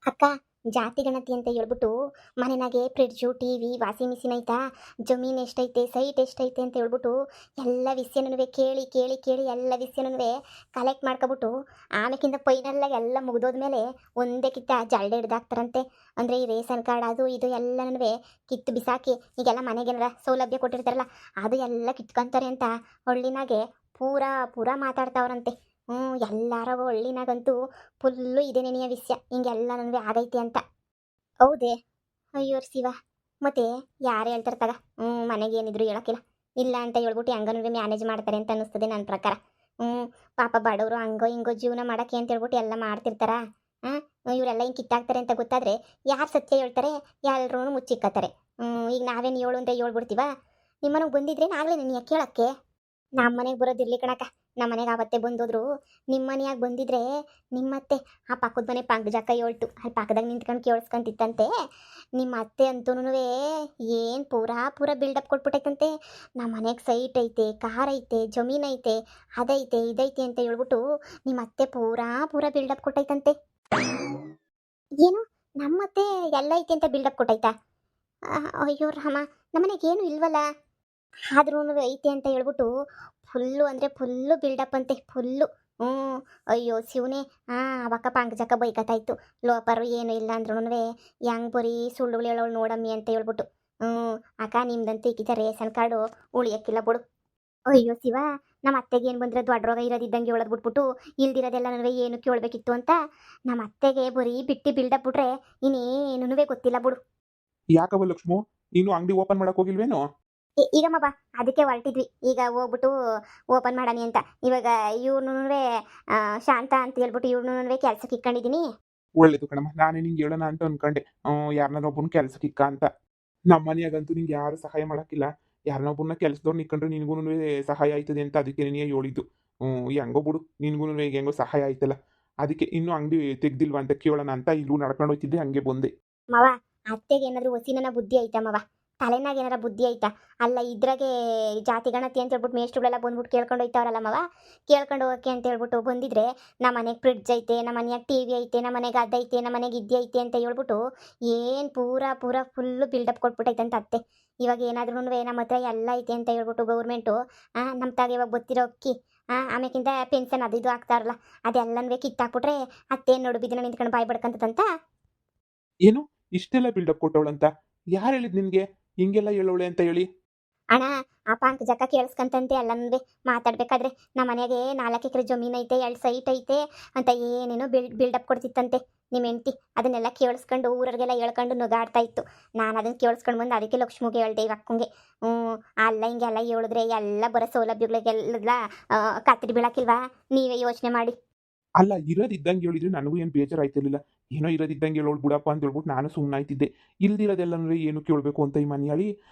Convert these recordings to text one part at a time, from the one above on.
ಅಕ್ಕ, ಜಾತಿ ಗಣತಿ ಅಂತ ಹೇಳ್ಬಿಟ್ಟು ಮನೆನಾಗೆ ಫ್ರಿಡ್ಜು ಟಿವಿ ವಾಷಿಂಗ್ ಮಿಷಿನ್ ಐತಾ, ಜಮೀನು ಎಷ್ಟೈತೆ, ಸೈಟ್ ಎಷ್ಟೈತೆ ಅಂತ ಹೇಳ್ಬಿಟ್ಟು ಎಲ್ಲ ವಿಷಯನೂ ಕೇಳಿ ಕೇಳಿ ಕೇಳಿ ಎಲ್ಲ ವಿಷಯನೂ ಕಲೆಕ್ಟ್ ಮಾಡ್ಕೊಬಿಟ್ಟು ಆಮೇಕಿಂದ ಫೈನಲ್ಲಾಗಿ ಎಲ್ಲ ಮುಗಿದೋದ್ಮೇಲೆ ಒಂದೇ ಕಿತ್ತ ಜಲ್ಡೆ ಹಿಡ್ದಾಕ್ತಾರಂತೆ. ಅಂದರೆ ಈ ರೇಷನ್ ಕಾರ್ಡ್ ಅದು ಇದು ಎಲ್ಲನೂ ಕಿತ್ತು ಬಿಸಾಕಿ ಈಗೆಲ್ಲ ಮನೆಗೇನಾರ ಸೌಲಭ್ಯ ಕೊಟ್ಟಿರ್ತಾರಲ್ಲ ಅದು ಎಲ್ಲ ಕಿತ್ಕೊಂತಾರೆ ಅಂತ ಹಳ್ಳಿನಾಗೆ ಪೂರಾ ಪೂರಾ ಮಾತಾಡ್ತಾವ್ರಂತೆ. ಎಲ್ಲಾರ ಹಳ್ಳಿನಾಗಂತೂ ಫುಲ್ಲು ಇದೆ ನೆನೆಯ ವಿಷಯ ಹಿಂಗೆಲ್ಲ ನನಗೆ ಆಗೈತೆ ಅಂತ. ಹೌದೇ? ಅಯ್ಯೋ ಶಿವ. ಮತ್ತೆ ಯಾರು ಹೇಳ್ತಾರೆ ತಗ. ಮನೆಗೆ ಏನಿದ್ರು ಹೇಳೋಕ್ಕಿಲ್ಲ. ಇಲ್ಲ ಅಂತ ಹೇಳ್ಬಿಟ್ಟು ಹೆಂಗನೂ ಮ್ಯಾನೇಜ್ ಮಾಡ್ತಾರೆ ಅಂತ ಅನ್ನಿಸ್ತದೆ ನನ್ನ ಪ್ರಕಾರ. ಹ್ಞೂ ಪಾಪ ಬಡವರು ಹಂಗೋ ಹಿಂಗೋ ಜೀವನ ಮಾಡೋಕ್ಕೆ ಅಂತ ಹೇಳ್ಬಿಟ್ಟು ಎಲ್ಲ ಮಾಡ್ತಿರ್ತಾರ. ಹಾಂ, ಇವರೆಲ್ಲ ಹಿಂಗೆ ಕಿತ್ತಾಕ್ತಾರೆ ಅಂತ ಗೊತ್ತಾದರೆ ಯಾರು ಸತ್ಯ ಹೇಳ್ತಾರೆ, ಎಲ್ಲರೂ ಮುಚ್ಚಿಕ್ಕತ್ತಾರೆ. ಈಗ ನಾವೇನು ಹೇಳು ಅಂತ ಹೇಳ್ಬಿಡ್ತೀವ? ನಿಮ್ಮನೆಗೆ ಬಂದಿದ್ರೆ ನಾಗಲೇ ನೀನು ಕೇಳೋಕ್ಕೆ. ನಮ್ಮ ಮನೆಗೆ ಬರೋದಿರ್ಲಿ ಕಣಕ್ಕ. ನಮ್ಮ ಮನೆಗೆ ಆವತ್ತೇ ಬಂದೋದ್ರು. ನಿಮ್ಮ ಮನೆಯಾಗ ಬಂದಿದ್ರೆ ನಿಮ್ಮತ್ತೆ ಆ ಪಕ್ಕದ ಮನೆ ಪಂಕಜಕ್ಕ ಹೇಳ್ತು, ಅಲ್ಲಿ ಪಕ್ಕದಾಗ ನಿಂತ್ಕೊಂಡು ಕೇಳಿಸ್ಕೊಂತಿತ್ತಂತೆ. ನಿಮ್ಮ ಅತ್ತೆ ಅಂತೂನು ಏನು ಪೂರಾ ಪೂರಾ ಬಿಲ್ಡಪ್ ಕೊಟ್ಬಿಟ್ಟೈತಂತೆ. ನಮ್ಮ ಮನೆಗೆ ಸೈಟ್ ಐತೆ, ಕಾರ್ ಐತೆ, ಜಮೀನು ಐತೆ, ಅದೈತೆ ಇದೈತೆ ಅಂತ ಹೇಳ್ಬಿಟ್ಟು ನಿಮ್ಮ ಅತ್ತೆ ಪೂರಾ ಪೂರಾ ಬಿಲ್ಡಪ್ ಕೊಟ್ಟೈತಂತೆ. ಏನು ನಮ್ಮತ್ತೆ ಎಲ್ಲ ಐತೆ ಅಂತ ಬಿಲ್ಡಪ್ ಕೊಟ್ಟೈತಾ? ಅಯ್ಯೋ ರಾಮ, ನಮ್ಮನೆಗೆ ಏನು ಇಲ್ವಲ್ಲ. ಆದ್ರೂ ಐತೆ ಅಂತ ಹೇಳ್ಬಿಟ್ಟು ಫುಲ್ಲು ಅಂದರೆ ಫುಲ್ಲು ಬಿಲ್ಡಪ್ ಅಂತೆ, ಫುಲ್ಲು. ಹ್ಞೂ. ಅಯ್ಯೋ ಶಿವನೇ. ಅವಕ್ಕ ಪಂಕಜಕ್ಕ ಬೈಕತ್ತಾಯ್ತು. ಲೋಪರು ಏನು ಇಲ್ಲ ಅಂದ್ರೂ ಹೆಂಗೆ ಬರೀ ಸುಳ್ಳುಗಳು ಹೇಳೋಳು ನೋಡಮ್ಮಿ ಅಂತ ಹೇಳ್ಬಿಟ್ಟು. ಹ್ಞೂ. ಅಕ್ಕ ನಿಮ್ದಂತೂ ಈಗಿದ ರೇಷನ್ ಕಾರ್ಡು ಉಳಿಯಕ್ಕಿಲ್ಲ ಬಿಡು. ಅಯ್ಯೋ ಶಿವ. ನಮ್ಮ ಅತ್ತೆಗೆ ಏನು ಬಂದರೆ ದೊಡ್ಡ ರೋಗ ಇರೋದಿದ್ದಂಗೆ ಹೇಳೋದು ಬಿಟ್ಬಿಟ್ಟು ಇಲ್ದಿರೋದೆಲ್ಲ ನನಗೆ ಏನು ಕೇಳಬೇಕಿತ್ತು ಅಂತ ನಮ್ಮ ಅತ್ತೆಗೆ ಬರೀ ಬಿಟ್ಟು ಬಿಲ್ಡಪ್ ಬಿಟ್ರೆ ಇನ್ನೇನೂ ಗೊತ್ತಿಲ್ಲ ಬಿಡು. ಯಾಕವ ಲಕ್ಷ್ಮು, ನೀನು ಅಂಗಡಿ ಓಪನ್ ಮಾಡಕ್ ಹೋಗಿಲ್ವೇನೋ? ಈಗಮ್ಮ ಬಾ, ಅದಕ್ಕೆ ಹೊರಟಿದ್ವಿ ಈಗ ಹೋಗ್ಬಿಟ್ಟು ಓಪನ್ ಮಾಡಾನಿ ಅಂತ. ಇವಾಗ ಇವ್ನು ಶಾಂತ ಅಂತ ಹೇಳ್ಬಿಟ್ಟು ಇವ್ನು ಕೆಲ್ಸಕ್ಕೆ ಇಕ್ಕೊಂಡಿದ್ದೀನಿ. ಒಳ್ಳೇದು ಕಣಮ್ಮ, ನಾನೇ ನಿಂಗೆ ಹೇಳೋಣ ಅಂತ ಅನ್ಕೊಂಡೆ. ಯಾರನ್ನಾರ ಒಬ್ಬನ ಕೆಲ್ಸಕ್ಕೆ ಇಕ್ಕ ಅಂತ. ನಮ್ಮ ಮನೆಯಾಗಂತೂ ನಿಂಗೆ ಯಾರು ಸಹಾಯ ಮಾಡಕ್ಕಿಲ್ಲ. ಯಾರನ್ನೊಬ್ಬನ ಕೆಲ್ಸದವ್ರು ನಿಕ್ಕೊಂಡ್ರೆ ನಿನ್ಗೂ ಸಹಾಯ ಆಯ್ತದೆ ಅಂತ ಅದಕ್ಕೆ ನೀನೇ ಹೇಳಿದ್ದು. ಹೆಂಗೋ ಬಿಡು, ನಿನ್ಗೂ ಹೆಂಗೋ ಸಹಾಯ ಆಯ್ತಲ್ಲ. ಅದಕ್ಕೆ ಇನ್ನೂ ಅಂಗಡಿ ತೆಗ್ದಿಲ್ವಾ ಅಂತ ಕೇಳೋಣ ಅಂತ ಇಲ್ಲೂ ನಡ್ಕೊಂಡು ಹೋಗ್ತಿದ್ದೆ, ಹಂಗೆ ಬಂದೆ. ಮವ, ಅತ್ತೆಗೆ ಏನಾದ್ರು ಹೊಸಿನ ಬುದ್ಧಿ ಐತಾ ಮವ? ತಲೆನಾಗ ಏನಾರ ಬುದ್ಧಿ ಐತಾ? ಅಲ್ಲ ಇದ್ರಾಗೆ ಜಾತಿ ಗಣತಿ ಅಂತ ಹೇಳ್ಬಿಟ್ಟು ಮೇಷ್ಟ್ರುಗಳೆಲ್ಲ ಬಂದ್ಬಿಟ್ಟು ಕೇಳ್ಕೊಂಡು ಹೋಯ್ತಾವ್ರಲ್ಲ ಮವ. ಕೇಳ್ಕೊಂಡು ಹೋಗಕ್ಕೆ ಅಂತ ಹೇಳ್ಬಿಟ್ಟು ಬಂದಿದ್ರೆ ನಮ್ಮ ಮನೆಗೆ ಫ್ರಿಡ್ಜ್ ಐತೆ, ನಮ್ಮ ಮನೆಯಾಗ ಟಿ ವಿ ಐತೆ, ನಮ್ಮ ಮನೆಗೆ ಅದೈತೆ, ನಮ್ಮ ಮನೆಗೆ ಇದ್ಯೈತೆ ಅಂತ ಹೇಳ್ಬಿಟ್ಟು ಏನು ಪೂರಾ ಪೂರಾ ಫುಲ್ಲು ಬಿಲ್ಡಪ್ ಕೊಟ್ಬಿಟ್ಟೈತಂತ ಅತ್ತೆ. ಇವಾಗ ಏನಾದ್ರೂ ನಮ್ಮ ಹತ್ರ ಎಲ್ಲ ಐತೆ ಅಂತ ಹೇಳ್ಬಿಟ್ಟು ಗೌರ್ಮೆಂಟು ನಮ್ಮ ತಾಗ ಇವಾಗ ಗೊತ್ತಿರೋ ಅಕ್ಕಿ ಆಮೇಕಿಂತ ಪೆನ್ಷನ್ ಅದು ಇದು ಆಗ್ತಾರಲ್ಲ ಅದೆಲ್ಲನೂ ಕಿತ್ತಾಕ್ಬಿಟ್ರೆ ಅತ್ತೆ ನೋಡು ಬಿದ್ದನ ನಿಂತ್ಕೊಂಡು ಬಾಯ್ ಬಡ್ಕಂತದಂತ. ಏನು ಇಷ್ಟೆಲ್ಲ ಬಿಲ್ಡಪ್ ಕೊಟ್ಟವಳಂತ ಯಾರು ಹೇಳಿದ್ ನಿನ್ಗೆ ಹಿಂಗೆಲ್ಲ ಹೇಳೋಳೆ ಅಂತ ಹೇಳಿ? ಅಣ್ಣ, ಆ ಪಂಕಜಕ್ಕ ಕೇಳಿಸ್ಕಂತಂತೆ ಎಲ್ಲನೂ ಮಾತಾಡ್ಬೇಕಾದ್ರೆ ನಮ್ಮ ಮನೆಗೆ 4 ಎಕರೆ ಜಮೀನು ಐತೆ, 2 ಸೈಟ್ ಐತೆ ಅಂತ ಏನೇನೋ ಬಿಲ್ಡಪ್ ಕೊಡ್ತಿತ್ತಂತೆ ನಿಮ್ಮ ಹೆಂಡ್ತಿ. ಅದನ್ನೆಲ್ಲ ಕೇಳಿಸ್ಕೊಂಡು ಊರವ್ರಿಗೆಲ್ಲ ಹೇಳ್ಕೊಂಡು ನುಗಾಡ್ತಾ ಇತ್ತು. ನಾನು ಅದನ್ನು ಕೇಳಿಸ್ಕೊಂಡು ಬಂದು ಅದಕ್ಕೆ ಲಕ್ಷ್ಮಿಗೆ ಹೇಳ್ದೆ ಇವಕ್ಕಂಗೆ. ಅಲ್ಲ ಹಿಂಗೆಲ್ಲ ಹೇಳಿದ್ರೆ ಎಲ್ಲ ಬರೋ ಸೌಲಭ್ಯಗಳಿಗೆಲ್ಲ ಕತ್ತರಿ ಬೀಳಕ್ಕಿಲ್ವಾ? ನೀವೇ ಯೋಚನೆ ಮಾಡಿ. ಅಲ್ಲ, ಇರೋದಿದ್ದಂಗೆ ಹೇಳಿದ್ರೆ ನನಗೂ ಏನು ಬೇಜಾರಾಯ್ತಿರ್ಲಿಲ್ಲ. ಏನೋ ಇರೋದಿದ್ದಂಗೆ ಹೇಳೋಳು ಬಿಡಪ್ಪ ಅಂತ ಹೇಳ್ಬಿಟ್ಟು ನಾನು ಸುಮ್ಮನಾಯ್ತಿದ್ದೆ. ಇಲ್ದಿರೋದೆಲ್ಲನೂ ಏನು ಕೇಳಬೇಕು ಅಂತ ಈ ಮನೆಯಾಳಿ.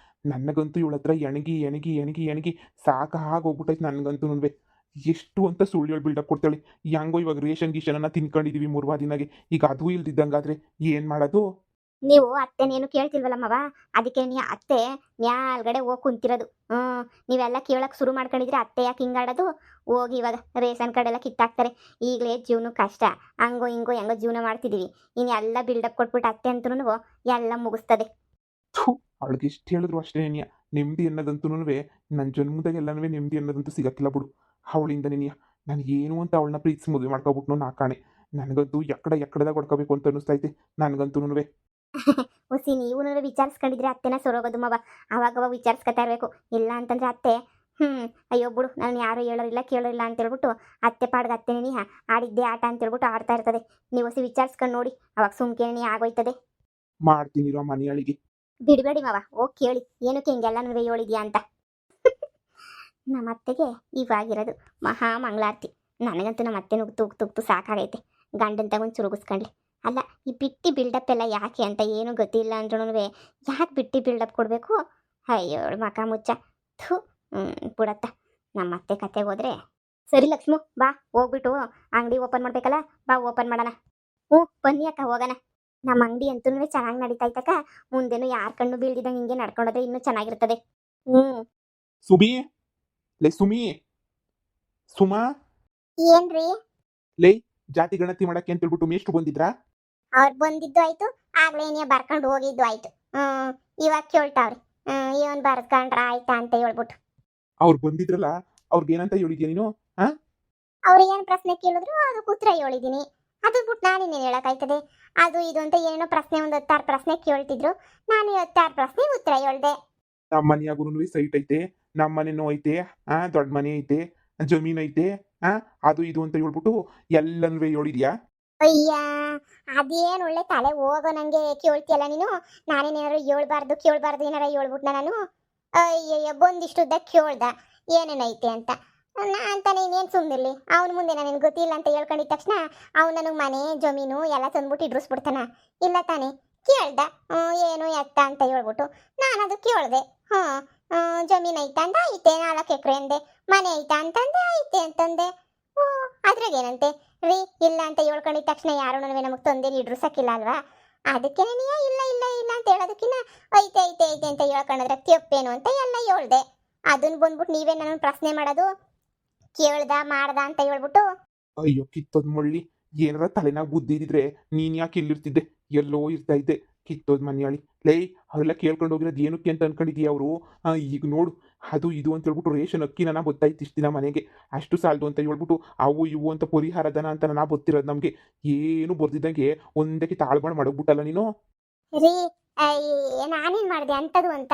ನನಗಂತೂ ಇವಳ ಹತ್ರ ಎಣಗಿ ಎಣಗಿ ಎಣಗಿ ಎಣಗಿ ಸಾಕಾಗೋಗ್ಬಿಟ್ಟೈತೆ ನನಗಂತೂ. ಎಷ್ಟು ಅಂತ ಸುಳ್ಳು ಹೇಳಿ ಬಿಲ್ಡಪ್ ಕೊಡ್ತಾಳೆ. ಹೆಂಗೋ ಇವಾಗ ರೇಷನ್ ಗೀಷನನ್ನ ತಿನ್ಕೊಂಡಿದೀವಿ 3 ದಿನಾಗೆ, ಈಗ ಅದು ಇಲ್ದಿದ್ದಂಗಾದ್ರೆ ಏನು ಮಾಡೋದು? ನೀವು ಅತ್ತೆನೇನು ಕೇಳ್ತಿಲ್ವಲ್ಲಮ್ಮವ, ಅದಕ್ಕೆ ನೀ ಅತ್ತೆ ಮ್ಯಾಲ್ಗಡೆ ಹೋಗಿ ಕುಂತಿರೋದು. ನೀವೆಲ್ಲ ಕೇಳಕ್ಕೆ ಶುರು ಮಾಡ್ಕೊಂಡಿದ್ರೆ ಅತ್ತೆ ಯಾಕೆ ಹಿಂಗಾಡೋದು? ಹೋಗಿ ಇವಾಗ ರೇಷನ್ ಕಾರ್ಡ್ ಎಲ್ಲ ಕಿತ್ತಾಕ್ತಾರೆ. ಈಗಲೇ ಜೀವನ ಕಷ್ಟ, ಹಂಗೋ ಹಿಂಗೋ ಹೆಂಗೋ ಜೀವನ ಮಾಡ್ತಿದ್ದೀವಿ. ಇನ್ನು ಎಲ್ಲ ಬಿಲ್ಡಪ್ ಕೊಟ್ಬಿಟ್ಟು ಅತ್ತೆ ಅಂತೂ ಎಲ್ಲ ಮುಗಿಸ್ತದೆ. ಥು, ಅವಳಿಗೆ ಇಷ್ಟು ಹೇಳಿದ್ರು ಅಷ್ಟೇ ನೆಮ್ಮದಿ ಅನ್ನೋದಂತೂ ನನ್ನ ಜನ್ಮದಾಗೆಲ್ಲನೂ ನೆಮ್ಮದಿ ಅನ್ನೋದಂತೂ ಸಿಗಕ್ಕಿಲ್ಲ ಬಿಡು. ಅವಳಿಂದ ನಾನು ಏನು ಅಂತ ಅವಳನ್ನ ಪ್ರೀತಿಸಿ ಮದುವೆ ಮಾಡ್ಕೊಬಿಟ್ನೋ ನಾ ಕಾಣೆ. ನನಗಂತೂ ಎಕ್ಕಡದಾಗ ಹೊಡ್ಕೋಬೇಕು ಅಂತ ಅನ್ನಿಸ್ತೈತೆ ನನಗಂತೂ. ಹೊಸಿ ನೀವು ವಿಚಾರಿಸ್ಕೊಂಡಿದ್ರೆ ಅತ್ತೆನ ಸೊರೋಗೋದು ಮವ. ಅವಾಗವಾಗ ವಿಚಾರಿಸ್ಕೊತಾ ಇರಬೇಕು. ಇಲ್ಲ ಅಂತಂದ್ರೆ ಅತ್ತೆ ಅಯ್ಯೋ ಬಿಡು, ನಾನು ಯಾರು ಹೇಳೋರಿಲ್ಲ ಕೇಳೋರಿಲ್ಲ ಅಂತ ಹೇಳ್ಬಿಟ್ಟು ಅತ್ತೆ ಪಾಡ್ಗೆ ಅತ್ತೆನೇ ಆಡಿದ್ದೆ ಆಟ ಅಂತ ಹೇಳ್ಬಿಟ್ಟು ಆಡ್ತಾ ಇರ್ತದೆ. ನೀವು ಹೊಸಿ ವಿಚಾರಿಸ್ಕೊಂಡು ನೋಡಿ, ಅವಾಗ ಸುಮ್ಕೇಣಿ ಆಗೋಯ್ತದೆ. ಮಾಡ್ತೀನಿರೋ ಮನೆಯಾಳಿಗೆ. ಬಿಡಬೇಡಿ ಮವ, ಹೋಗಿ ಕೇಳಿ ಏನಕ್ಕೆ ಹಿಂಗೆಲ್ಲ ಹೇಳಿದ್ಯಾ ಅಂತ. ನಮ್ಮ ಅತ್ತೆಗೆ ಇವಾಗಿರೋದು ಮಹಾ ಮಂಗಳಾರತಿ. ನನಗಂತೂ ನಮ್ಮ ಅತ್ತೆ ತುಗ್ತು ಸಾಕಾಗೈತೆ. ಗಂಡನ್ ತಗೊಂಡು ಚುರುಗಿಸ್ಕೊಂಡ್ಲಿ. ಅಲ್ಲ, ಈ ಬಿಟ್ಟು ಬಿಲ್ಡಪ್ ಎಲ್ಲ ಯಾಕೆ ಅಂತ ಏನು ಗೊತ್ತಿಲ್ಲ ಅಂದ್ರೂ ಯಾಕೆ ಬಿಟ್ಟು ಬಿಲ್ಡಪ್ ಕೊಡಬೇಕು? ಅಯ್ಯೋ ಮಕ ಮುಚ್ಚ. ಥೂ. ಬಿಡತ್ತ, ನಮ್ಮ ಅತ್ತೆ ಕತೆಗೆ ಹೋದ್ರೆ ಸರಿ. ಲಕ್ಷ್ಮು ಬಾ, ಹೋಗ್ಬಿಟ್ಟು ಅಂಗಡಿ ಓಪನ್ ಮಾಡ್ಬೇಕಲ್ಲ, ಬಾ ಓಪನ್ ಮಾಡೋಣ. ಬನ್ನಿ ಅಕ್ಕ ಹೋಗೋಣ. ನಮ್ಮ ಅಂಗಡಿ ಅಂತೂ ಚೆನ್ನಾಗಿ ನಡೀತಾಯ್ತಕ್ಕ. ಮುಂದೆನೂ ಯಾರ ಕಣ್ಣು ಬೀಳ್ದಿದಂಗೆ ಹಿಂಗೆ ನಡ್ಕೊಂಡೋದ್ರೆ ಇನ್ನೂ ಚೆನ್ನಾಗಿರ್ತದೆ. ಸುಮಿ, ಲೇ ಸುಮಿ, ಸುಮಾ, ಏನ್ರಿ? ಲೇ ಜಾತಿ ಗಣತಿ ಮಾಡಕ್ಕೆ ಅಂತ ಹೇಳ್ಬಿಟ್ಟು ಮೇಷ್ಟು ಬಂದಿದ್ರಾ? ಅವ್ರು ಬಂದಿದ್ದು ಆಯ್ತು, ಆಗ್ಲೇ ನೀ ಬರ್ಕೊಂಡು ಹೋಗಿದ್ದು ಆಯ್ತು. ಇವಾಗ ಕೇಳ್ತಾವ್ರಿ. ಇವನ್ ಬರ್ಕೊಂಡ್ರ ಆಯ್ತಾ ಅಂತ ಹೇಳ್ಬಿಟ್ಟು. ಅವ್ರು ಬಂದಿದ್ರಲ್ಲ, ಅವ್ರಿಗೇನಂತ ಹೇಳಿದ್ಯಾ ನೀನು? ಹಾ, ಅವ್ರು ಏನ್ ಪ್ರಶ್ನೆ ಕೇಳಿದ್ರು ಅದಕ್ಕೆ ಉತ್ತರ ಹೇಳಿದೀನಿ. ಅದು ಬಿಟ್ಟು ನಾನಿನ್ನೇನು ಹೇಳಕ್ಕಾಯ್ತದೆ? ಅದು ಇದು ಅಂತ ಏನೇನೋ ಪ್ರಶ್ನೆ, ಒಂದು 10 ಪ್ರಶ್ನೆ ಕೇಳ್ತಿದ್ರು, ನಾನು 10 ಪ್ರಶ್ನೆ ಉತ್ತರ ಹೇಳ್ದೆ. ನಮ್ಮ ಮನೆಯಾಗೂ ಸೈಟ್ ಐತೆ, ನಮ್ಮ ಮನೆನೂ ಐತೆ, ದೊಡ್ಡ ಮನೆ ಐತೆ, ಜಮೀನ್ ಐತೆ, ಅದು ಇದು ಅಂತ ಹೇಳ್ಬಿಟ್ಟು ಎಲ್ಲನೂ ಹೇಳಿದ್ಯಾ? ಅಯ್ಯ, ಅದೇನು ಒಳ್ಳೆ ತಲೆ ಹೋಗೋ, ನಂಗೆ ಕೇಳ್ತಿಯಲ್ಲ ನೀನು. ನಾನೇನೇನಾರು ಕೇಳ್ಬಾರ್ದು ಏನಾರ ಹೇಳ್ಬಿಟ್ನ ನಾನು? ಅಯ್ಯಯ್ಯ, ಬಂದಿಷ್ಟುದ್ದ ಕೇಳ್ದ ಏನೇನೈತೆ ಅಂತ. ಅಂತಾನೆ ಇನ್ನೇನು ಸುಮ್ಮನಿರ್ಲಿ. ಅವನ ಮುಂದೆ ನನಗೆ ಗೊತ್ತಿಲ್ಲ ಅಂತ ಹೇಳ್ಕೊಂಡಿದ ತಕ್ಷಣ ಅವ್ನು ನನಗೆ ಮನೆ ಜಮೀನು ಎಲ್ಲ ತಂದ್ಬಿಟ್ಟು ಇಡ್ರಿಸ್ಬಿಡ್ತಾನ. ಇಲ್ಲ ತಾನೆ? ಕೇಳ್ದ ಏನು ಎತ್ತ ಅಂತ ಹೇಳ್ಬಿಟ್ಟು ನಾನು ಅದು ಕೇಳ್ದೆ. ಜಮೀನು ಐತಾ ಅಂದ, ಐತೆ 4 ಎಕರೆ ಅಂದೆ. ಮನೆ ಐತಾ ಅಂತಂದೆ, ಐತೆ ಅಂತಂದೆ. ಅದ್ರಾಗೇನಂತೆ ರೀ? ಇಲ್ಲ ಅಂತ ಹೇಳ್ಕೊಂಡಿದ ತಕ್ಷಣ ಯಾರು ನಮಗೆ ತೊಂದರೆ ಇಡ್ರಿಸಕ್ಕಿಲ್ಲ ಅಲ್ವಾ? ಅದಕ್ಕೆ ನೀ ಇಲ್ಲ ಇಲ್ಲ ಇಲ್ಲ ಅಂತ ಹೇಳೋದಕ್ಕಿನ್ನ ಐತೆ ಐತೆ ಐತೆ ಅಂತ ಹೇಳ್ಕೊಂಡ್ರೆ ತಪ್ಪೇನು ಅಂತ ಎಲ್ಲ ಹೇಳ್ದೆ. ಅದನ್ನ ಬಂದ್ಬಿಟ್ಟು ನೀವೇ ನನ್ನ ಪ್ರಶ್ನೆ ಮಾಡೋದು, ಕೇಳ್ದ ಮಾಡ್ದ ಅಂತ ಹೇಳ್ಬಿಟ್ಟು. ಅಯ್ಯೋ ಕಿತ್ತೋದ್ ಮಳ್ಳಿ, ಏನಾರ ತಲೆನಾಗ ಬುದ್ಧಿ ಇದ್ದಿದ್ರೆ ನೀನ್ ಯಾಕೆ ಇಲ್ಲಿರ್ತಿದ್ದೆ? ಎಲ್ಲೋ ಇರ್ತಾ ಇದ್ದೆ. ಕಿತ್ತೋದ್ ಮನ್ಯಾಳಿ ಲೇ, ಅವರೆಲ್ಲ ಕೇಳ್ಕೊಂಡು ಹೋಗಿರೋದು ಏನಕ್ಕೆ ಅಂತ ಅನ್ಕೊಂಡಿದ್ಯಾ ಅವರು? ಈಗ ನೋಡು, ಅದು ಇದು ಅಂತ ಹೇಳ್ಬಿಟ್ಟು ರೇಷನ್ ಅಕ್ಕಿನ ನಾ ಗೊತ್ತಾಯ್ತು ಇಷ್ಟು ದಿನ ಮನೆಗೆ ಅಷ್ಟು ಸಾಲದು ಅಂತ ಹೇಳ್ಬಿಟ್ಟು ಅವು ಇವು ಅಂತ ಪರಿಹಾರ ಧನ ಅಂತ ನಾ ಗೊತ್ತಿರೋದು ನಮಗೆ. ಏನು ಬರ್ದಿದ್ದಂಗೆ ಒಂದಕ್ಕೆ ತಾಳ್ಬಾಣ್ ಮಾಡಕ್ಬಿಟ್ಟಲ್ಲ ನೀನು. ರೀ, ನಾನೇನ್ ಮಾಡಿದೆ ಅಂತದು ಅಂತ?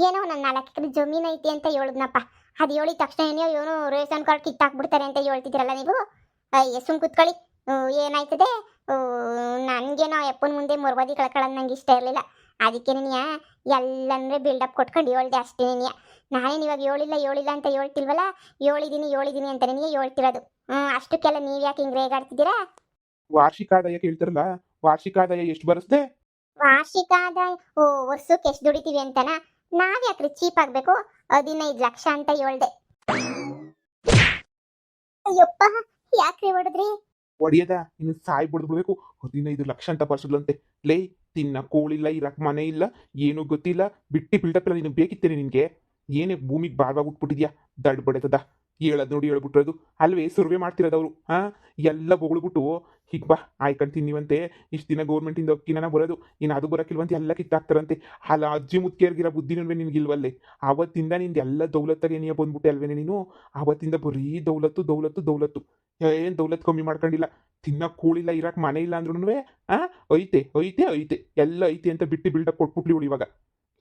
ಏನೋ ನನ್ನ 4 ಎಕರೆ ಜಮೀನು ಐತಿ ಅಂತ ಹೇಳಿದ್ನಪ್ಪ. ಅದು ಹೇಳಿದ ತಕ್ಷಣ ಏನೋ ರೇಷನ್ ಕಾರ್ಡ್ ಕಿತ್ತಾಕ್ಬಿಡ್ತಾರೆ ಅಂತ ಹೇಳ್ತಿದ್ದೀರಲ್ಲ ನೀವು. ಸುಮ್ ಕುತ್ಕೊಳ್ಳಿ. ಏನಾಯ್ತದೆ? ನನಗೇನೋ ಅಪ್ಪನ ಮುಂದೆ ಮೊರ್ವಾದಿ ಕಳ್ಕೊಳ್ಳೋದು ನಂಗೆ ಇಷ್ಟ ಇರಲಿಲ್ಲ. ಅದಕ್ಕೆ ನೀನು ಎಲ್ಲಂದ್ರೆ ಬಿಲ್ಡಪ್ ಕೊಟ್ಕೊಂಡು ಹೇಳ್ದೆ ಅಷ್ಟೇ. ನಾನೇನು ಇವಾಗ ಹೇಳಿಲ್ಲ ಅಂತ ಹೇಳ್ತಿಲ್ವಲ್ಲ, ಹೇಳಿದ್ದೀನಿ ಅಂತ ನಿನಗೆ ಹೇಳ್ತಿರೋದು. ಅಷ್ಟಕ್ಕೆಲ್ಲ ನೀವು ಯಾಕೆ ಹಿಂಗೆ ರೇಗಾಡ್ತಿದ್ದೀರಾ? ವಾರ್ಷಿಕ ಆದಾಯ ಕೇಳ್ತಾರಲ್ಲ, ವಾರ್ಷಿಕ ಆದಾಯ ಎಷ್ಟು ಬರುತ್ತೆ? ವಾರ್ಷಿಕ ಆದಾಯ ವರ್ಷಕ್ಕೆ ಎಷ್ಟು ದುಡಿತೀವಿ ಅಂತನಾ? ನಾವ್ಯಾಕ್ರಿ ಚೀಪ್ ಆಗಬೇಕು? 15 ಲಕ್ಷ ಅಂತ ಹೇಳ್ದೆ. ಅಯ್ಯಪ್ಪ, ಯಾಕ್ರಿ ಹೊಡೆದ್ರಿ? ಒಡೆಯದ ಇನ್ನು ಸಾಯ್ ಬಿಡ್ಬಿಡ್ಬೇಕು. 15 ಲಕ್ಷ ಅಂತ ಬರ್ಸದ್ಲಂತೆ. ಲೇ, ತಿನ್ನ ಕೋಳಿಲ್ಲ, ಇರಕ್ ಮನೆ ಇಲ್ಲ, ಏನೂ ಗೊತ್ತಿಲ್ಲ, ಬಿಟ್ಟಿ ಬಿಲ್ಡಪ್ ಎಲ್ಲ ನಿನಗೆ ಬೇಕಿತ್ತೇನೆ ನಿನಗೆ? ಏನೇ ಭೂಮಿಗೆ ಭಾರವಾಗಿ ಉಟ್ಬಿಟ್ಟಿದ್ಯಾ? ದಡ್ ಬಡತದ ಹೇಳದ್ ನೋಡಿ ಹೇಳ್ಬಿಟ್ರದು ಅಲ್ವೇ ಸರ್ವೆ ಮಾಡ್ತಿರೋದವ್ರು. ಎಲ್ಲ ಬೊಗಳ್ಬಿಟ್ಟು ಹೀಗೆ ಬಾ ಆಯ್ಕೊಂಡು ನೀವಂತೆ ಇಷ್ಟು ದಿನ ಗೌರ್ಮೆಂಟಿಂದ ಅಕ್ಕಿನ ಬರೋದು, ಇನ್ನು ಅದು ಬರೋಕ್ಕಿಲ್ವಂತೆ ಎಲ್ಲ ಕಿತ್ತಾಕ್ತಾರಂತೆ. ಅಲ್ಲ ಅಜ್ಜಿ ಮುತ್ಕಿಯರ್ಗಿರೋ ಬುದ್ಧಿನಲ್ವೇ ನಿನ್ಗಿಲ್ವಲ್ಲೇ? ಆವತ್ತಿಂದ ನಿಂದು ಎಲ್ಲ ದೌಲತ್ತಾಗಿ ನೀ ಬಂದ್ಬಿಟ್ಟೆ ಅಲ್ವೇನೆ ನೀನು? ಆವತ್ತಿಂದ ಬರೀ ದೌಲತ್ತು ದೌಲತ್ತು ದೌಲತ್ತು. ಏನು ದೌಲತ್ ಕಮ್ಮಿ ಮಾಡ್ಕೊಂಡಿಲ್ಲ. ತಿನ್ನಕ್ಕೆ ಕೂಳಿಲ್ಲ, ಇರಕ್ಕೆ ಮನೆ ಇಲ್ಲ ಅಂದ್ರೂ ಐತೆ ಐತೆ ಐತೆ ಎಲ್ಲ ಐತೆ ಅಂತ ಬಿಟ್ಟು ಬಿಲ್ಡಪ್ ಕೊಟ್ಬಿಟ್ಲಿ ಇವಳು ಇವಾಗ.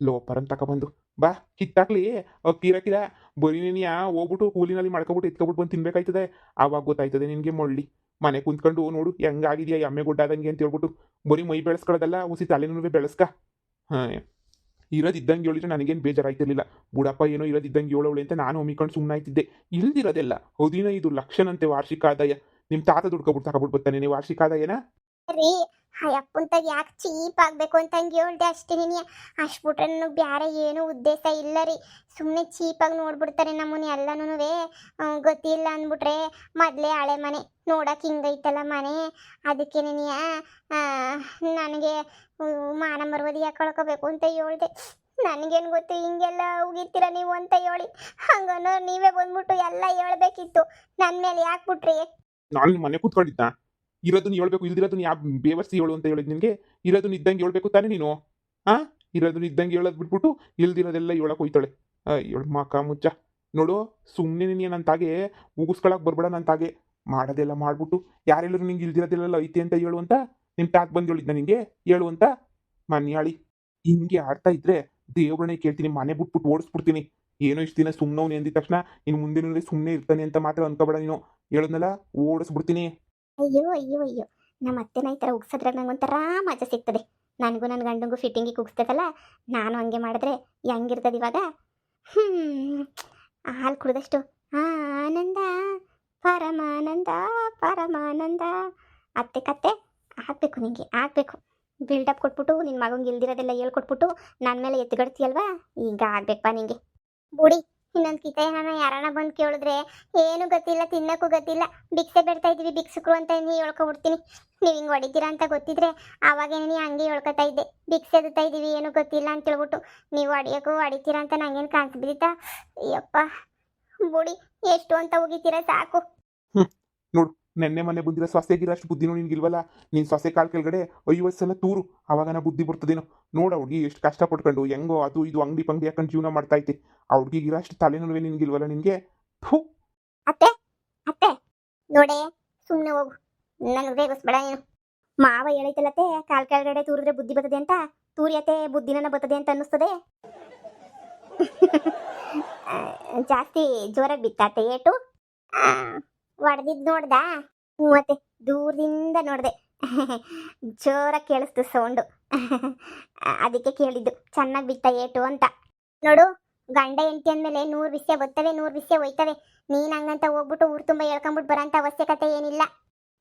ಲೋಪರನ್ ತಗೊಬಂದು ಬಾ ಕಿತ್ತಾಕ್ಲಿ ಅಕ್ಕಿ ಇರಕ್ಕಿಲ್ಲ. ಬರೀ ನೀನು ಹೋಗ್ಬಿಟ್ಟು ಕೂಲಿನಲ್ಲಿ ಮಾಡ್ಕೊಬಿಟ್ಟು ಎತ್ಕೊಬಿಟ್ಟು ಬಂದು ತಿನ್ಬೇಕಾಯ್ತದೆ. ಆವಾಗ ಗೊತ್ತಾಯ್ತದೆ ನಿನಗೆ ಮೊಳ್ಳಿ. ಮನೆ ಕುಂತ್ಕೊಂಡು ನೋಡು ಹೆಂಗಾಗಿದೆಯಾ ಎಮ್ಮೆ ಗುಡ್ಡಾದಂಗೆ ಅಂತ ಹೇಳ್ಬಿಟ್ಟು. ಬರೀ ಮೈ ಬೆಳೆಸ್ಕೊಳ್ಳೋದಲ್ಲ, ಹುಸಿ ತಲೆನೂ ಬೆಳೆಸ್ಕ. ಇರೋದಿದ್ದಂಗೆ ಹೇಳಿದ್ರೆ ನನಗೇನು ಬೇಜಾರಾಯ್ತಿರ್ಲಿಲ್ಲ. ಬುಡಪ್ಪ ಏನೋ ಇರೋದಿದ್ದಂಗೆ ಹೇಳೋಳೆ ಅಂತ ನಾನು ಹಮ್ಮಿಕೊಂಡು ಸುಮ್ಮನಾಯ್ತಿದ್ದೆ. ಇಲ್ದಿರೋದೆಲ್ಲ 15 ಲಕ್ಷನಂತೆ ವಾರ್ಷಿಕ ಆದಾಯ. ನಿಮ್ಮ ತಾತ ದುಡ್ಕೊಬಿಟ್ಟು ತಗೊಬಿಟ್ಟು ಬರ್ತಾನೆ ನೀವು ವಾರ್ಷಿಕ ಆದಾಯನ? ರೀ, ಅಪ್ಪಂತಾಗ ಯಾಕೆ ಚೀಪ್ ಆಗಬೇಕು ಅಂತ ಹಂಗೆ ಹೇಳ್ದೆ ಅಷ್ಟೇ. ನೀನು ಅಷ್ಟು ಬಿಟ್ರೆ ನನಗೆ ಬೇರೆ ಏನೂ ಉದ್ದೇಶ ಇಲ್ಲ ರೀ. ಸುಮ್ಮನೆ ಚೀಪಾಗಿ ನೋಡ್ಬಿಡ್ತಾರೆ ನಮ್ಮನ್ನ ಎಲ್ಲನೂ. ಗೊತ್ತಿಲ್ಲ ಅಂದ್ಬಿಟ್ರೆ ಮೊದಲೇ ಹಳೆ ಮನೆ ನೋಡಕ್ಕೆ ಹಿಂಗೈತಲ್ಲ ಮನೆ. ಅದಕ್ಕೆ ನೀನು ನನಗೆ ಮಾನ ಮರ್ಯಾದೆ ಯಾಕೆ ಕಳ್ಕೋಬೇಕು ಅಂತ ಹೇಳ್ದೆ. ನನಗೇನು ಗೊತ್ತು ಹಿಂಗೆಲ್ಲ ಉಗಿತೀರ ನೀವು ಅಂತ ಹೇಳಿ. ಹಂಗನೋ ನೀವೇ ಬಂದ್ಬಿಟ್ಟು ಎಲ್ಲ ಹೇಳ್ಬೇಕಿತ್ತು. ನನ್ನ ಮೇಲೆ ಯಾಕೆ ಬಿಟ್ರಿ? ನಾನು ಮನೆ ಕೂತ್ಕೊಂಡಿದ್ದ ಇರೋದನ್ನ ಹೇಳ್ಬೇಕು, ಇಲ್ದಿರೋದನ್ನ ಯಾವ ಬೇವರ್ಸಿ ಹೇಳು ಅಂತ ಹೇಳಿದ್ ನಿನಗೆ? ಇರೋದನ್ನ ಇದ್ದಂಗೆ ಹೇಳ್ಬೇಕು ತಾನೇ ನೀನು? ಇರೋದನ್ನ ಇದ್ದಂಗೆ ಹೇಳೋದು ಬಿಟ್ಬಿಟ್ಟು ಇಲ್ದಿರೋದೆಲ್ಲ ಹೇಳಕ್ ಹೋಯ್ತಾಳೆ. ಹೇಳು ಮಾಕ ಮುಚ್ಚ. ನೋಡು, ಸುಮ್ಮನೆ ನೀನು ನನ್ನ ತಾಗೆ ಉಗಿಸ್ಕೊಳಕ್ಕೆ ಬರ್ಬೇಡ. ನನ್ನ ತಾಗೆ ಮಾಡೋದೆಲ್ಲ ಮಾಡ್ಬಿಟ್ಟು ಯಾರೆಲ್ಲರೂ ನಿಂಗೆ ಇಲ್ದಿರೋದೆಲ್ಲ ಐತೆ ಅಂತ ಹೇಳು ಅಂತ ನಿಮ್ಮ ತಾತ ಬಂದು ಹೇಳಿದ್ನ ನಿಂಗೆ ಹೇಳು ಅಂತ? ಮನ್ಯಾಳಿ ಹಿಂಗೆ ಆಡ್ತಾ ಇದ್ರೆ ದೇವ್ರನ್ನೇ ಕೇಳ್ತೀನಿ, ಮನೆ ಬಿಟ್ಬಿಟ್ಟು ಓಡಿಸ್ಬಿಡ್ತೀನಿ. ಏನೋ ಇಷ್ಟು ದಿನ ಸುಮ್ಮನವ್ನು ಎಂದಿದ ತಕ್ಷಣ ಇನ್ನು ಮುಂದಿನ ಸುಮ್ಮನೆ ಇರ್ತಾನೆ ಅಂತ ಮಾತ್ರ ಅನ್ಕೋಬೇಡ ನೀನು. ಹೇಳೋದ್ನಲ್ಲ ಓಡಿಸ್ಬಿಡ್ತೀನಿ. ಅಯ್ಯೋ ಅಯ್ಯೋ ಅಯ್ಯೋ, ನಮ್ಮ ಅತ್ತೆನ ಈ ಥರ ಉಗ್ಸೋದ್ರಾಗ ನಂಗೆ ಒಂಥರ ಮಜಾ ಸಿಗ್ತದೆ. ನನಗೂ ನನ್ನ ಗಂಡಂಗೂ ಫಿಟ್ಟಿಂಗಿಗೆ ಉಗಿಸ್ತದಲ್ಲ, ನಾನು ಹಂಗೆ ಮಾಡಿದ್ರೆ ಹೆಂಗಿರ್ತದೆ ಇವಾಗ? ಹಾಲು ಕುಡಿದಷ್ಟು ಆನಂದ ಪರಮಾನಂದ ಪರಮಾನಂದ. ಅತ್ತೆ ಕತ್ತೆ ಆಗಬೇಕು, ನಿಂಗೆ ಆಗಬೇಕು. ಬಿಲ್ಡಪ್ ಕೊಟ್ಬಿಟ್ಟು ನಿನ್ನ ಮಗಂಗೆ ಇಲ್ದಿರೋದೆಲ್ಲ ಹೇಳ್ಕೊಟ್ಬಿಟ್ಟು ನನ್ನ ಮೇಲೆ ಎತ್ಗಡ್ತೀಯಲ್ವಾ? ಈಗ ಆಗ್ಬೇಕಪ್ಪ ನಿಂಗೆ. ಬುಡಿ, ಇನ್ನೊಂದು ಕಿತ ಏನಾನ ಯಾರನ್ನ ಬಂದು ಕೇಳಿದ್ರೆ ಏನು ಗೊತ್ತಿಲ್ಲ, ತಿನ್ನಕ್ಕೂ ಗೊತ್ತಿಲ್ಲ, ಭಿಕ್ಷೆ ಬೇಡ್ತಾ ಇದ್ದೀವಿ ಭಿಕ್ಷುಕರು ಅಂತ ನೀವು ಹೇಳ್ಕೊಬಿಡ್ತೀನಿ. ನೀವು ಹಿಂಗೆ ಹೊಡಿತೀರಾ ಅಂತ ಗೊತ್ತಿದ್ರೆ ಆವಾಗೇನೇ ಹಂಗೆ ಹೇಳ್ಕೊತಾ ಇದ್ದೆ. ಭಿಕ್ಷೆ ಎದುತ್ತಾ ಇದ್ದೀವಿ ಏನು ಗೊತ್ತಿಲ್ಲ ಅಂತ ಹೇಳ್ಬಿಟ್ಟು. ನೀವು ಹೊಡಿತೀರಾ ಅಂತ ನಂಗೇನು ಕಾಣಿಸ್ ಬಿದ್ದಿತ್ತಾ? ಅಯ್ಯಪ್ಪ ಬುಡಿ, ಎಷ್ಟು ಅಂತ ಹೋಗಿತೀರಾ ಸಾಕು. ನೋಡು, ನೆನ್ನೆ ಮೊನ್ನೆ ಬಂದಿರೋ ಸೊಸೆಗಿರೋ ಅಷ್ಟು ಬುದ್ಧಿನೂ ನಿನ್ಗಿಲ್ವಲ್ಲ. ನೀನು ಸೊಸೆ ಕಾಲ್ ಕೆಳಗಡೆ 50 ಸಲ ತೂರು, ಅವಾಗನ ಬುದ್ಧಿ ಬರ್ತದೇನೋ. ನೋಡು ಆ ಹುಡುಗಿ ಎಷ್ಟು ಕಷ್ಟಪಟ್ಕೊಂಡು ಹೆಂಗೋ ಅದು ಇದು ಅಂಗಡಿ ಪಂಗಡಿ ಹಾಕೊಂಡು ಜೀವನ ಮಾಡ್ತಾ ಐತೆ. ಆ ಹುಡುಗಿಗಿರೋ ಅಷ್ಟು ತಲೆನೋವೇ ನಿನ್ಗಿಲ್ವಲ್ಲ ನಿನಗೆ. ಥೂ. ಅತ್ತೆ ಅತ್ತೆ ನೋಡೆ, ಸುಮ್ಮನೆ ಹೋಗು, ನನಗೆ ರೇಗಿಸ್ಬೇಡ ನೀನು. ಮಾವ ಹೇಳೈತಲ್ಲತ್ತೆ, ಕಾಲ್ ಕೆಳಗಡೆ ತೂರಿದ್ರೆ ಬುದ್ಧಿ ಬರ್ತದೆ ಅಂತ. ತೂರಿಯತ್ತೆ ಬುದ್ಧಿನ ಬರ್ತದೆ ಅಂತ ಅನ್ನಿಸ್ತದೆ. ಜಾಸ್ತಿ ಜೋರಾಗಿ ಬಿತ್ತಾತೆ ಏಟು? ಹೊಡೆದಿದ್ದು ನೋಡ್ದಾ? ಮತ್ತೆ ದೂರದಿಂದ ನೋಡಿದೆ. ಜೋರಾಗಿ ಕೇಳಿಸ್ತು ಸೌಂಡು. ಅದಕ್ಕೆ ಕೇಳಿದ್ದು ಚೆನ್ನಾಗಿ ಬಿತ್ತ ಏಟು ಅಂತ. ನೋಡು, ಗಂಡ ಹೆಂಡತಿ ಅಂದಮೇಲೆ 100 ವಿಷಯ ಬರ್ತವೆ, 100 ವಿಷಯ ಹೋಯ್ತವೆ. ನೀನು ಹಂಗಂತ ಹೋಗ್ಬಿಟ್ಟು ಊರು ತುಂಬ ಹೇಳ್ಕೊಂಬಿಟ್ಟು ಬರೋಂಥ ಅವಶ್ಯಕತೆ ಏನಿಲ್ಲ.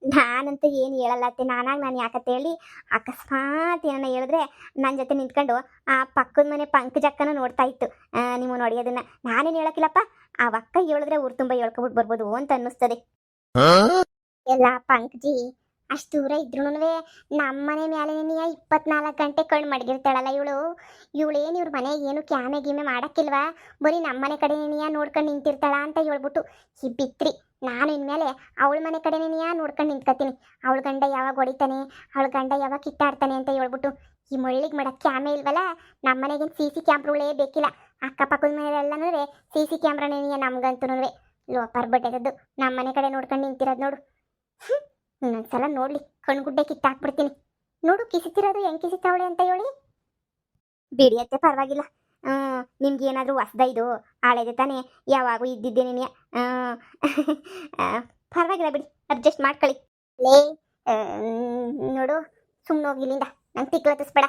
ನಾನಂತೂ ಏನು ಹೇಳಲ್ಲ ಅತ್ತೆ. ನಾನು ಯಾಕತ್ತೆ ಹೇಳಿ, ಅಕಸ್ಮಾತ್ ಏನನ್ನ ಹೇಳಿದ್ರೆ ನನ್ನ ಜೊತೆ ನಿಂತ್ಕೊಂಡು ಆ ಪಕ್ಕದ ಮನೆ ಪಂಕಜಕ್ಕನ ನೋಡ್ತಾ ಇತ್ತು ನೀವು ನೋಡಿಯೋದನ್ನ. ನಾನೇನು ಹೇಳಕ್ಕಿಲ್ಲಪ್ಪ, ಆ ಅಕ್ಕ ಹೇಳಿದ್ರೆ ಊರು ತುಂಬ ಹೇಳ್ಕೊಬಿಟ್ಟು ಬರ್ಬೋದು ಅಂತ ಅನ್ನಿಸ್ತದೆ. ಎಲ್ಲ ಪಂಕಜಿ ಅಷ್ಟು ದೂರ ಇದ್ರೂ ನಮ್ಮನೆ ಮೇಲೆ 24 ಗಂಟೆ ಕಣ್ಣು ಮಡಗಿರ್ತಾಳಲ್ಲ ಇವಳೇನು ಇವ್ರ ಮನೆಗೆ ಏನು ಕ್ಯಾಮೆ ಗೀಮೆ ಮಾಡಕ್ಕಿಲ್ವಾ, ಬರೀ ನಮ್ಮನೆ ಕಡೆ ನೋಡ್ಕೊಂಡು ನಿಂತಿರ್ತಾಳ ಅಂತ ಹೇಳ್ಬಿಟ್ಟು ಈ ಬಿತ್ರಿ. ನಾನು ಇನ್ಮೇಲೆ ಅವಳ ಮನೆ ಕಡೆನೇ ನೋಡ್ಕೊಂಡು ನಿಂತ್ಕೊತೀನಿ. ಅವಳ ಗಂಡ ಯಾವಾಗ ಹೊಡಿತಾನೆ, ಅವಳ ಗಂಡ ಯಾವಾಗ ಕಿತ್ತಾಡ್ತಾನೆ ಅಂತ ಹೇಳ್ಬಿಟ್ಟು. ಈ ಮಳ್ಳಿಗೆ ಮಾಡಕ್ಕೆ ಕ್ಯಾಮೆ ಇಲ್ವಲ್ಲ, ನಮ್ಮನೆಗೇನು CC ಕ್ಯಾಮ್ರಾಗಳೇ ಬೇಕಿಲ್ಲ. ಅಕ್ಕಪಕ್ಕದ ಮನೆಯೆಲ್ಲನೂ CC ಕ್ಯಾಮ್ರಾನೇ ನಮ್ಗಂತೂ ಲೋಪರ್ ಬಡ್ಡೆದದ್ದು ನಮ್ಮನೆ ಕಡೆ ನೋಡ್ಕೊಂಡು ನಿಂತಿರೋದು ನೋಡು. ಇನ್ನೊಂದ್ಸಲ ನೋಡ್ಲಿ ಕಣ್ಗುಡ್ಡೆ ಕಿತ್ತಾಕ್ಬಿಡ್ತೀನಿ. ನೋಡು ಕಿಸಿತಿರೋದು ಹೆಂಗೆ ಕಿಸಿತಾವಳೆ ಅಂತ ಹೇಳಿ. ಬಿಡಿಯತ್ತೆ ಪರವಾಗಿಲ್ಲ. ನಿಮ್ಗೆ ಏನಾದರೂ ಹೊಸ್ದ ಇದು ಹಳೆದೆ ತಾನೇ, ಯಾವಾಗೂ ಇದ್ದಿದ್ದೆ ನೀನು. ಪರವಾಗಿಲ್ಲ ಬಿಡಿ, ಅಡ್ಜಸ್ಟ್ ಮಾಡ್ಕೊಳ್ಳಿ. ಲೇ ನೋಡು, ಸುಮ್ಮನೆ ಹೋಗಿಲ್ಲಿಂದ, ನಂಗೆ ತಿಕ್ಲತ್ತಿಸ್ಬೇಡ.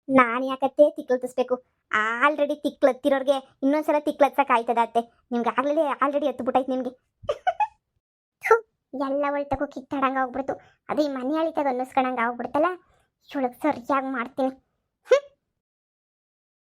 ನಾನು ಯಾಕತ್ತೆ ತಿಕ್ಲತ್ತಿಸ್ಬೇಕು? ಆಲ್ರೆಡಿ ತಿಕ್ಲತ್ತಿರೋರಿಗೆ ಇನ್ನೊಂದ್ಸಲ ತಿಕ್ಲತ್ಸಕ್ಕೆ ಆಯ್ತದ ಅತ್ತೆ. ನಿಮ್ಗೆ ಆಲ್ರೆಡಿ ಎತ್ತುಬಿಟ್ಟೈತೆ ನಿಮಗೆ. ಎಲ್ಲ ಒಳ್ತಕ್ಕೂ ಕಿತ್ತಾಡಂಗೆ ಆಗ್ಬಿಡ್ತು. ಅದು ಈ ಮನೆ ಅಳಿತಾಗ ಅನ್ನಿಸ್ಕೊಳಂಗೆ ಆಗ್ಬಿಡ್ತಲ್ಲ. ಇವಳಿಗೆ ಸರಿಯಾಗಿ ಮಾಡ್ತೀನಿ.